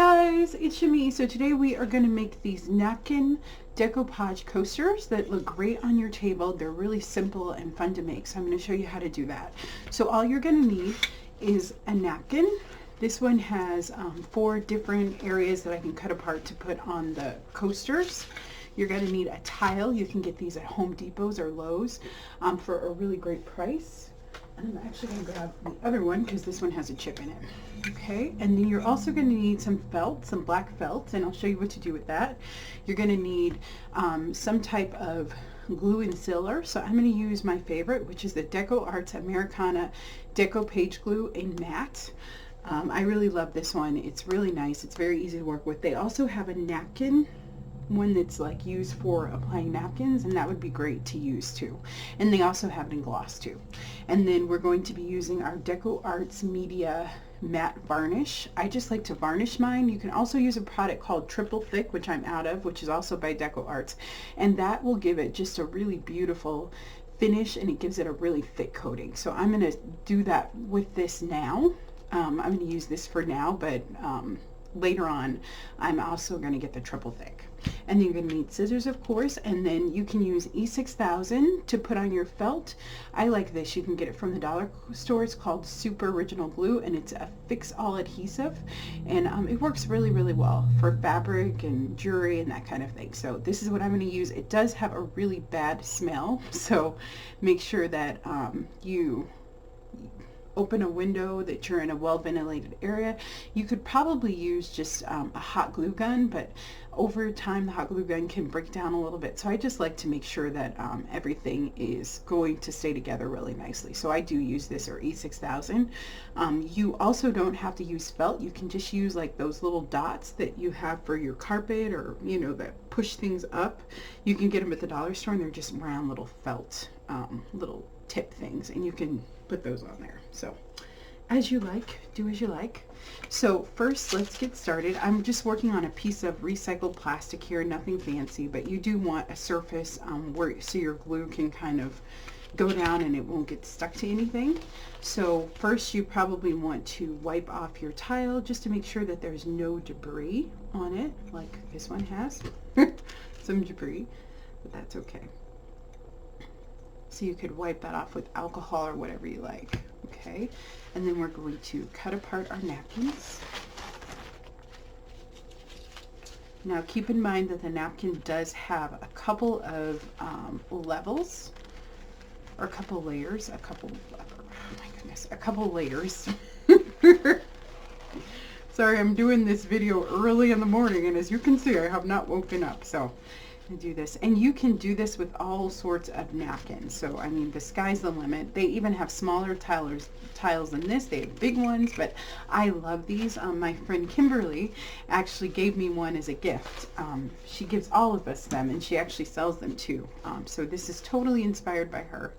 guys, it's Shami. So today we are going to make these napkin decoupage coasters that look great on your table. They're really simple and fun to make, so I'm going to show you how to do that. So all you're going to need is a napkin. This one has 4 different areas that I can cut apart to put on the coasters. You're going to need a tile. You can get these at Home Depot's or Lowe's for a really great price. I'm actually going to grab the other one because this one has a chip in it. Okay, and then you're also going to need some felt, some black felt, and I'll show you what to do with that. You're going to need some type of glue and sealer. So I'm going to use my favorite, which is the Deco Arts Americana Decoupage glue in matte. I really love this one. It's really nice. It's very easy to work with. They also have a napkin one that's like used for applying napkins, and that would be great to use too. And they also have it in gloss too. And then we're going to be using our Deco Arts Media matte varnish. I just like to varnish mine. You can also use a product called Triple Thick, which I'm out of, which is also by Deco Arts, and that will give it just a really beautiful finish, and it gives it a really thick coating. So I'm going to do that with this now. I'm going to use this for now, but later on I'm also going to get the Triple Thick. And then you're going to need scissors, of course, and then you can use E6000 to put on your felt. I like this. You can get it from the dollar store. It's called Super Original Glue, and it's a fix-all adhesive, and it works really, really well for fabric and jewelry and that kind of thing. So this is what I'm going to use. It does have a really bad smell, so make sure that you open a window, that you're in a well-ventilated area. You could probably use just a hot glue gun, but over time the hot glue gun can break down a little bit. So I just like to make sure that everything is going to stay together really nicely. So I do use this, or E6000. You also don't have to use felt. You can just use like those little dots that you have for your carpet, or you know, that push things up. You can get them at the dollar store, and they're just round little felt little tip things, and you can put those on there. So as you like, do as you like. So first, let's get started. I'm just working on a piece of recycled plastic here, nothing fancy, but you do want a surface so your glue can kind of go down and it won't get stuck to anything. So first, you probably want to wipe off your tile just to make sure that there's no debris on it, like this one has some debris, but that's okay. So you could wipe that off with alcohol or whatever you like. Okay, and then we're going to cut apart our napkins. Now keep in mind that the napkin does have a couple of levels, or a couple layers, oh my goodness, a couple layers. Sorry, I'm doing this video early in the morning, and as you can see, I have not woken up, so do this. And you can do this with all sorts of napkins. So I mean, the sky's the limit. They even have smaller tiles than this. They have big ones, but I love these. My friend Kimberly actually gave me one as a gift. She gives all of us them, and she actually sells them too. So this is totally inspired by her.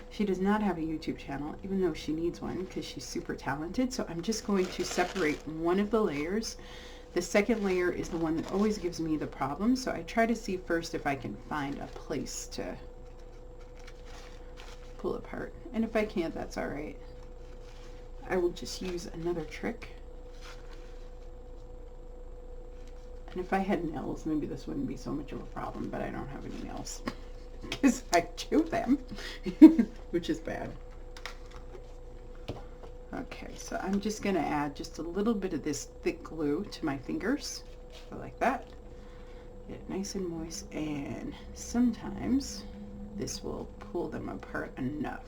She does not have a YouTube channel, even though she needs one because she's super talented. So I'm just going to separate one of the layers. The second layer is the one that always gives me the problem, so I try to see first if I can find a place to pull apart. And if I can't, that's all right. I will just use another trick. And if I had nails, maybe this wouldn't be so much of a problem, but I don't have any nails because I chew them, which is bad. Okay, so I'm just going to add just a little bit of this thick glue to my fingers, so like that. Get it nice and moist, and sometimes this will pull them apart enough.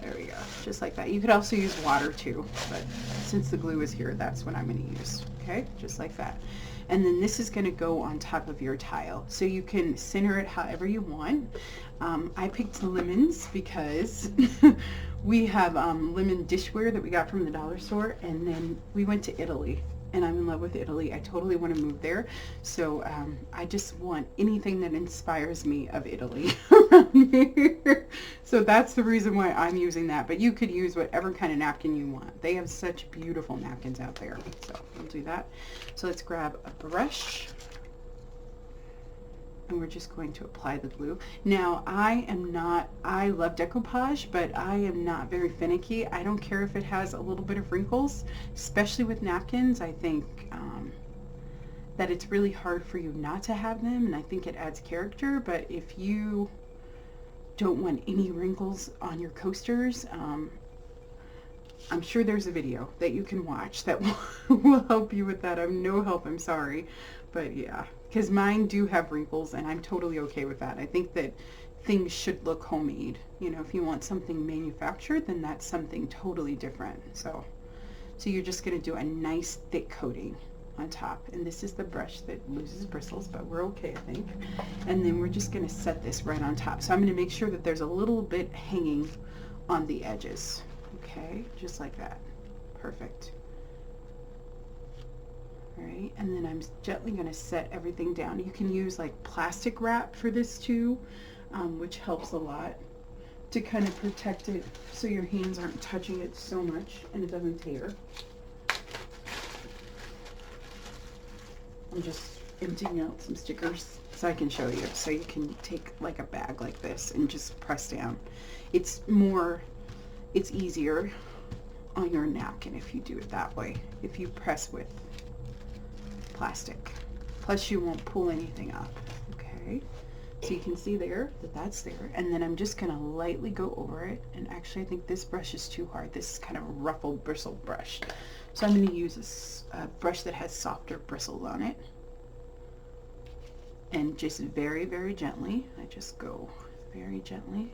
There we go, just like that. You could also use water too, but since the glue is here, that's what I'm going to use. Okay, just like that. And then this is going to go on top of your tile, so you can center it however you want. I picked lemons because we have lemon dishware that we got from the dollar store, and then we went to Italy, and I'm in love with Italy. I totally want to move there, so I just want anything that inspires me of Italy around here. So that's the reason why I'm using that, but you could use whatever kind of napkin you want. They have such beautiful napkins out there, so I'll do that. So let's grab a brush. and we're just going to apply the glue. Now, I love decoupage, but I am not very finicky. I don't care if it has a little bit of wrinkles, especially with napkins. I think that it's really hard for you not to have them, and I think it adds character. But if you don't want any wrinkles on your coasters, I'm sure there's a video that you can watch that will help you with that. I'm no help, I'm sorry. But yeah, because mine do have wrinkles, and I'm totally okay with that. I think that things should look homemade. You know, if you want something manufactured, then that's something totally different. So you're just going to do a nice thick coating on top. And this is the brush that loses bristles, but we're okay, I think. And then we're just going to set this right on top. So I'm going to make sure that there's a little bit hanging on the edges. Okay, just like that. Perfect. All right, and then I'm gently going to set everything down. You can use like plastic wrap for this too, which helps a lot to kind of protect it so your hands aren't touching it so much and it doesn't tear. I'm just emptying out some stickers so I can show you. So you can take like a bag like this and just press down. It's easier on your napkin if you do it that way, if you press with plastic. Plus you won't pull anything up. Okay, so you can see there that that's there, and then I'm just going to lightly go over it. And actually I think this brush is too hard. This is kind of a ruffled bristle brush, so I'm going to use a brush that has softer bristles on it, and just very, very gently, I just go very gently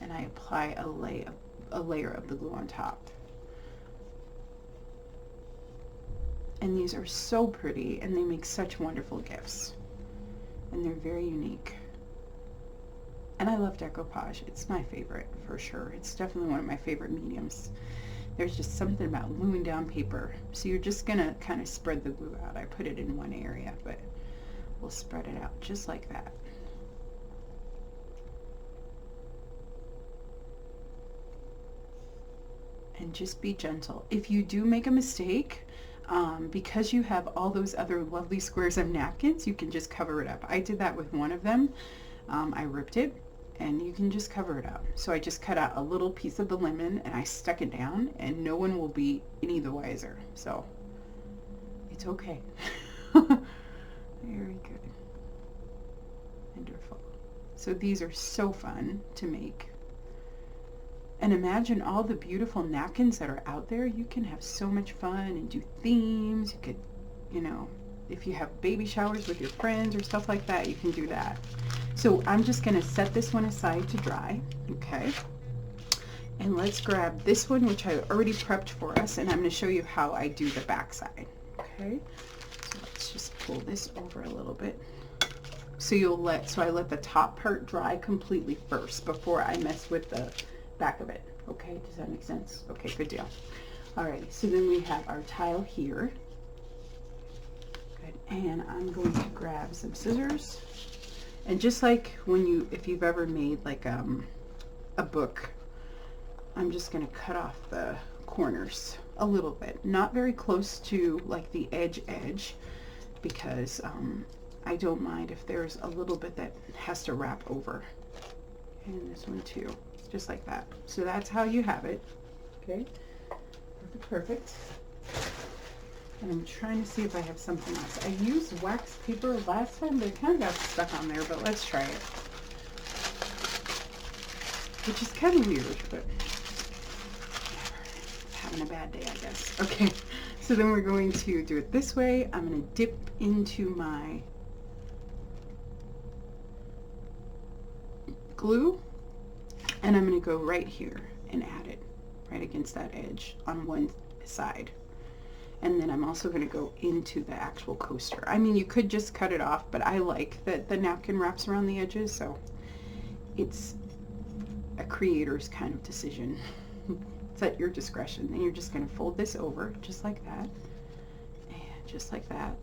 and I apply a layer of the glue on top. And these are so pretty, and they make such wonderful gifts, and they're very unique. And I love decoupage. It's my favorite for sure. It's definitely one of my favorite mediums. There's just something about gluing down paper. So you're just gonna kind of spread the glue out. I put it in one area, but we'll spread it out just like that. And just be gentle. If you do make a mistake, because you have all those other lovely squares of napkins, you can just cover it up. I did that with one of them. I ripped it, and you can just cover it up. So I just cut out a little piece of the lemon and I stuck it down, and no one will be any the wiser. So it's okay. Very good. Wonderful. So these are so fun to make. And imagine all the beautiful napkins that are out there. You can have so much fun and do themes. You could, you know, if you have baby showers with your friends or stuff like that, you can do that. So I'm just going to set this one aside to dry. Okay. And let's grab this one, which I already prepped for us, and I'm going to show you how I do the back side. Okay. So let's just pull this over a little bit. So I let the top part dry completely first before I mess with the back of it. Okay, does that make sense? Okay, good deal. Alrighty, so then we have our tile here. Good, and I'm going to grab some scissors, and just like if you've ever made like a book, I'm just going to cut off the corners a little bit, not very close to like the edge, because I don't mind if there's a little bit that has to wrap over. And this one too. Just like that. So that's how you have it. Okay. Perfect. And I'm trying to see if I have something else. I used wax paper last time, but it kind of got stuck on there, but let's try it. Which is kind of weird, but having a bad day, I guess. Okay. So then we're going to do it this way. I'm going to dip into my glue, and I'm going to go right here and add it right against that edge on one side. And then I'm also going to go into the actual coaster. I mean, you could just cut it off, but I like that the napkin wraps around the edges, so it's a creator's kind of decision. It's at your discretion. And you're just going to fold this over just like that, and just like that.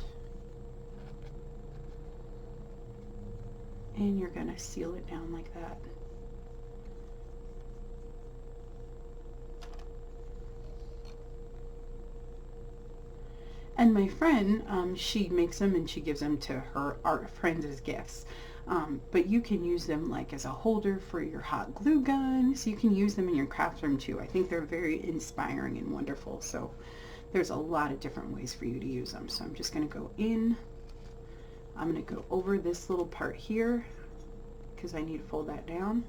And you're going to seal it down like that. And my friend, she makes them and she gives them to her art friends as gifts. But you can use them like as a holder for your hot glue gun. So you can use them in your craft room too. I think they're very inspiring and wonderful. So there's a lot of different ways for you to use them. So I'm just going to go in. I'm going to go over this little part here because I need to fold that down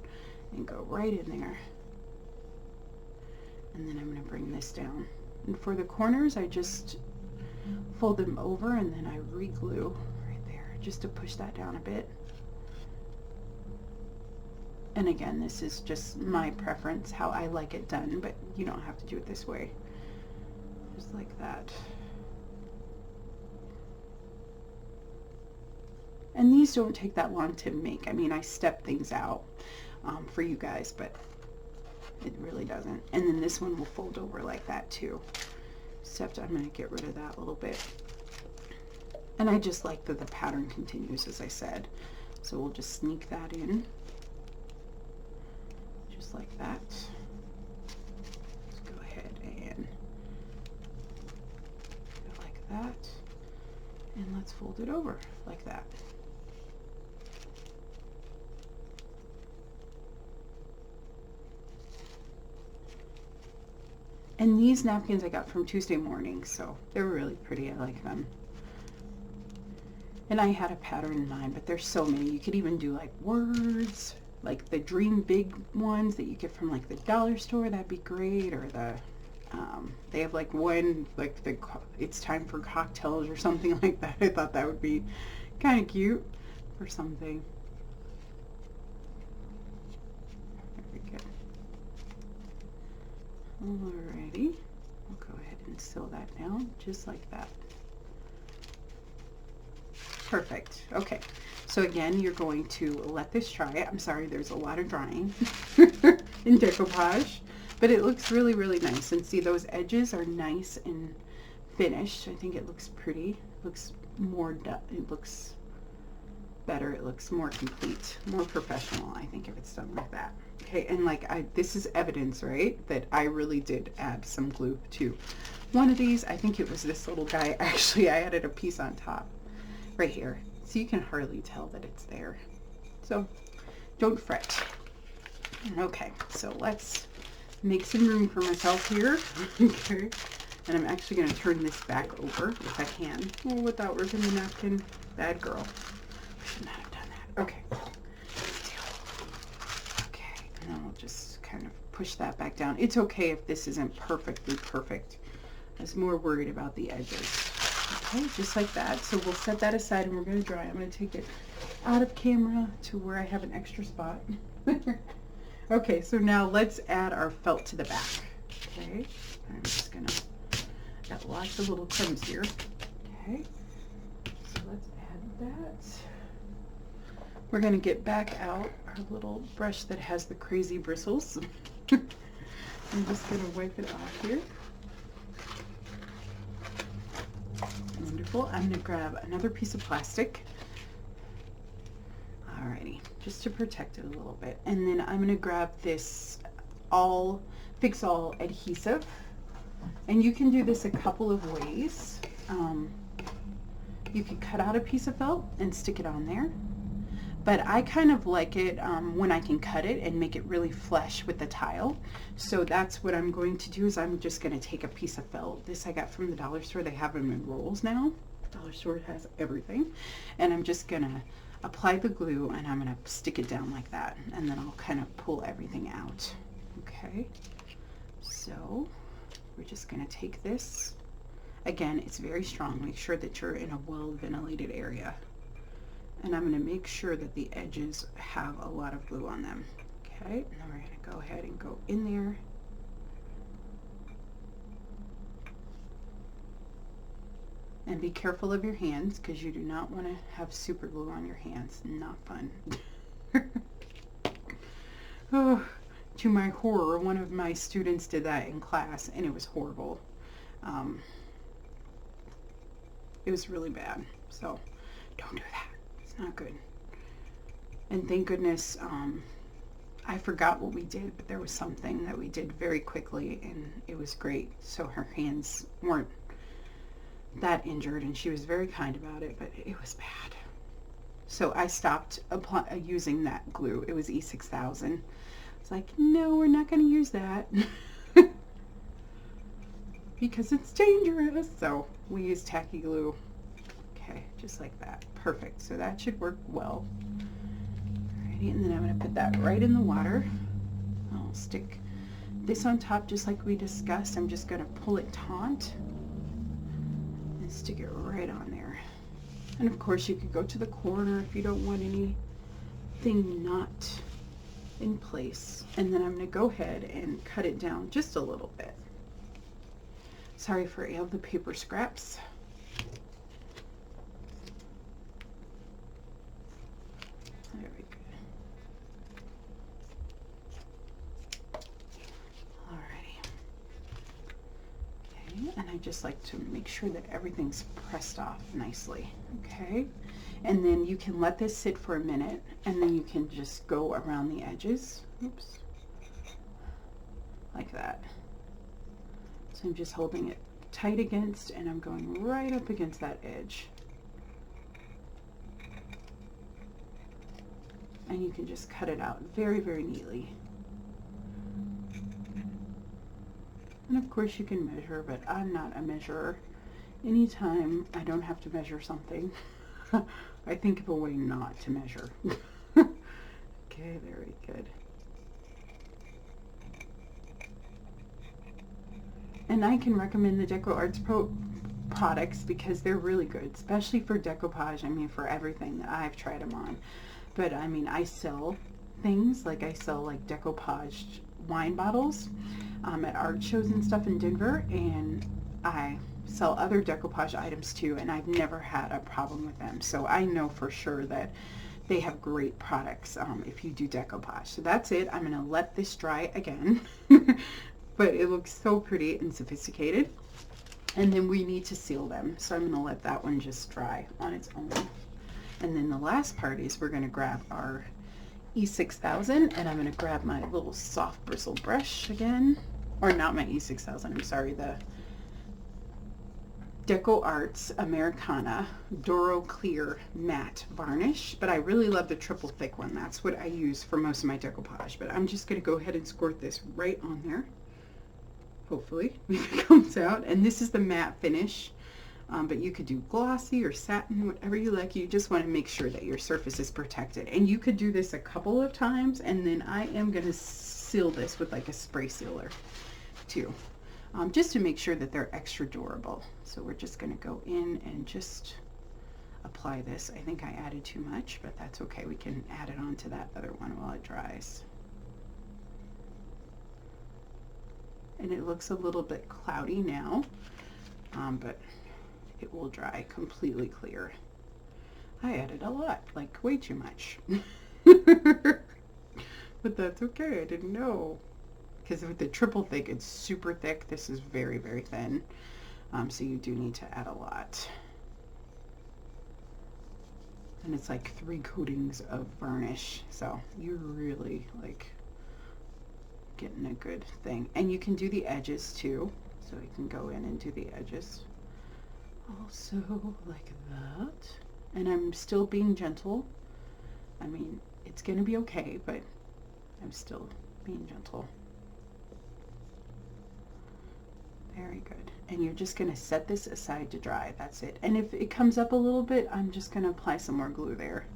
and go right in there. And then I'm going to bring this down. And for the corners, I just fold them over and then I re-glue right there just to push that down a bit. And again, this is just my preference, how I like it done, but you don't have to do it this way. Just like that. And these don't take that long to make. I mean, I step things out for you guys, but it really doesn't. And then this one will fold over like that too. Except I'm going to get rid of that a little bit. And I just like that the pattern continues, as I said. So we'll just sneak that in. Just like that. Let's go ahead and go like that. And let's fold it over like that. And these napkins I got from Tuesday Morning, so they're really pretty. I like them. And I had a pattern in mind, but there's so many. You could even do like words, like the Dream Big ones that you get from like the dollar store. That'd be great. Or the they have like one like the it's time for cocktails or something like that. I thought that would be kind of cute for something. Alrighty, we'll go ahead and sew that down just like that. Perfect. Okay, so again, you're going to let this dry. I'm sorry, there's a lot of drying in decoupage, but it looks really, really nice. And see, those edges are nice and finished. I think it looks pretty. It looks more, it looks better. It looks more complete, more professional, I think, if it's done like that. Okay, and like this is evidence, right, that I really did add some glue to one of these. I think it was this little guy. Actually, I added a piece on top right here, so you can hardly tell that it's there. So don't fret. Okay, so let's make some room for myself here. Okay, and I'm actually going to turn this back over if I can. Oh, without ripping the napkin. Bad girl. I should not have done that. Okay. And then we'll just kind of push that back down. It's okay if this isn't perfectly perfect. I was more worried about the edges. Okay, just like that. So we'll set that aside and we're going to dry. I'm going to take it out of camera to where I have an extra spot. Okay, so now let's add our felt to the back. Okay, I'm just going to, got lots of little crumbs here. Okay, so let's add that. We're going to get back out our little brush that has the crazy bristles. I'm just going to wipe it off here. Wonderful. I'm going to grab another piece of plastic. Alrighty, just to protect it a little bit. And then I'm going to grab this Fix All adhesive. And you can do this a couple of ways. You could cut out a piece of felt and stick it on there. But I kind of like it when I can cut it and make it really flush with the tile. So that's what I'm going to do, is I'm just going to take a piece of felt. This I got from the dollar store. They have them in rolls now. Dollar store has everything. And I'm just going to apply the glue and I'm going to stick it down like that. And then I'll kind of pull everything out. Okay. So we're just going to take this. Again, it's very strong. Make sure that you're in a well-ventilated area. And I'm going to make sure that the edges have a lot of glue on them. Okay, and then we're going to go ahead and go in there. And be careful of your hands, because you do not want to have super glue on your hands. Not fun. Oh, to my horror, one of my students did that in class, and it was horrible. It was really bad. So don't do that. It's not good. And thank goodness, I forgot what we did, but there was something that we did very quickly, and it was great. So her hands weren't that injured, and she was very kind about it, but it was bad. So I stopped using that glue. It was E6000. It's like, no, we're not going to use that because it's dangerous. So we use tacky glue. Okay, just like that. Perfect. So that should work well. Alrighty, and then I'm going to put that right in the water. I'll stick this on top just like we discussed. I'm just going to pull it taut and stick it right on there. And of course you could go to the corner if you don't want anything not in place. And then I'm going to go ahead and cut it down just a little bit. Sorry for all the paper scraps. There we go. Alrighty. Okay, and I just like to make sure that everything's pressed off nicely. Okay, and then you can let this sit for a minute, and then you can just go around the edges. Oops, like that. So I'm just holding it tight against, and I'm going right up against that edge. And you can just cut it out very, very neatly. And of course you can measure, but I'm not a measurer. Anytime I don't have to measure something, I think of a way not to measure. Okay, very good. And I can recommend the DecoArts Pro products because they're really good, especially for decoupage. I mean, for everything that I've tried them on. But I mean, I sell things, like I sell like decoupaged wine bottles at art shows and stuff in Denver, and I sell other decoupage items too, and I've never had a problem with them. So I know for sure that they have great products if you do decoupage. So that's it. I'm going to let this dry again. But it looks so pretty and sophisticated. And then we need to seal them. So I'm going to let that one just dry on its own. And then the last part is we're going to grab our E6000, and I'm going to grab my little soft bristle brush again. Or not my E6000, I'm sorry, the DecoArts Americana Doro Clear Matte Varnish. But I really love the triple thick one. That's what I use for most of my decoupage. But I'm just going to go ahead and squirt this right on there. Hopefully it comes out. And this is the matte finish. But you could do glossy or satin, whatever you like. You just want to make sure that your surface is protected. And you could do this a couple of times, and then I am going to seal this with like a spray sealer too, just to make sure that they're extra durable. So we're just going to go in and just apply this. I think I added too much, but that's okay. We can add it onto that other one while it dries. And it looks a little bit cloudy now, but it will dry completely clear. I added a lot, like way too much. But that's okay, I didn't know. Because with the triple thick, it's super thick. This is very, very thin. So you do need to add a lot. And it's like 3 coatings of varnish. So you're really like getting a good thing. And you can do the edges too. So you can go in and do the edges. Also like that. And I'm still being gentle. I mean, it's going to be okay, but I'm still being gentle. Very good. And you're just going to set this aside to dry. That's it. And if it comes up a little bit, I'm just going to apply some more glue there.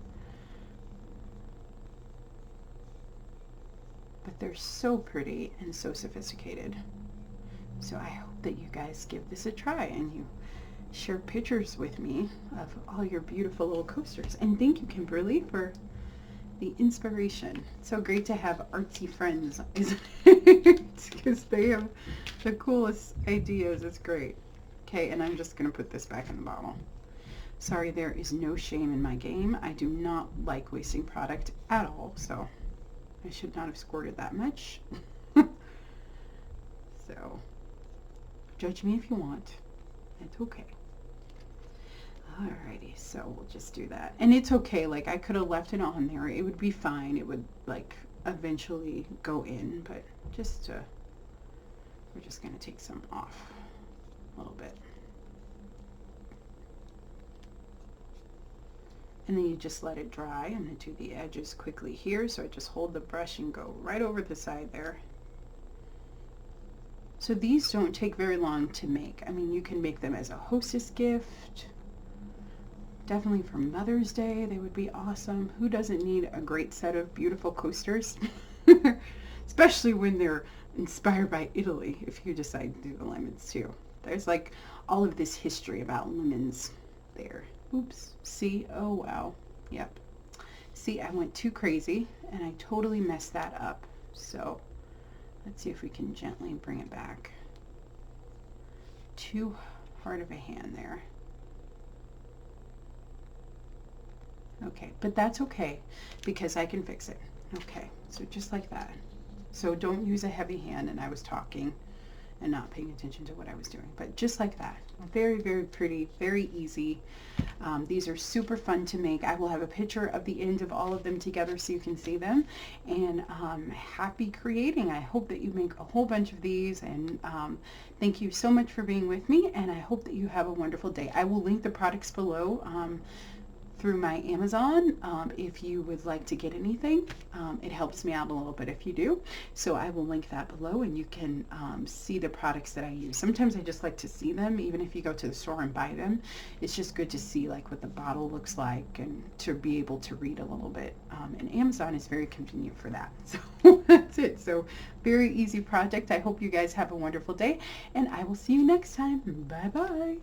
But they're so pretty and so sophisticated. So I hope that you guys give this a try and you share pictures with me of all your beautiful little coasters. And thank you, Kimberly, for the inspiration. It's so great to have artsy friends, isn't it? Because they have the coolest ideas. It's great. Okay, and I'm just going to put this back in the bottle. Sorry, there is no shame in my game. I do not like wasting product at all, so I should not have squirted that much. So, judge me if you want. It's okay. Alrighty, so we'll just do that. And it's okay, like I could have left it on there. It would be fine. It would like eventually go in, but just we're just going to take some off a little bit. And then you just let it dry. I'm going to do the edges quickly here. So I just hold the brush and go right over the side there. So these don't take very long to make. I mean, you can make them as a hostess gift. Definitely for Mother's Day, they would be awesome. Who doesn't need a great set of beautiful coasters? Especially when they're inspired by Italy, if you decide to do the lemons too. There's like all of this history about lemons there. Oops. See? Oh, wow. Yep. See, I went too crazy and I totally messed that up. So let's see if we can gently bring it back. Too hard of a hand there. Okay, but that's okay because I can fix it. Okay, so just like that. So don't use a heavy hand, and I was talking and not paying attention to what I was doing, but just like that. Very, very pretty, very easy. These are super fun to make. I will have a picture of the end of all of them together so you can see them. And happy creating. I hope that you make a whole bunch of these, and thank you so much for being with me, and I hope that you have a wonderful day. I will link the products below through my Amazon if you would like to get anything. It helps me out a little bit if you do. So I will link that below, and you can see the products that I use. Sometimes I just like to see them, even if you go to the store and buy them. It's just good to see like what the bottle looks like and to be able to read a little bit. And Amazon is very convenient for that. So that's it. So very easy project. I hope you guys have a wonderful day, and I will see you next time. Bye bye.